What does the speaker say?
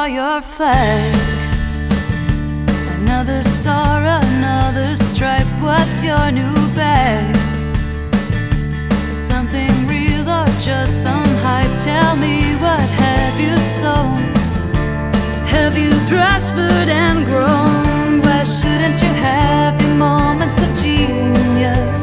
saw your flag. Another star, another stripe. What's your new bag? Something real or just some hype? Tell me, what have you sown? Have you prospered and grown? Why shouldn't you have your moments of genius?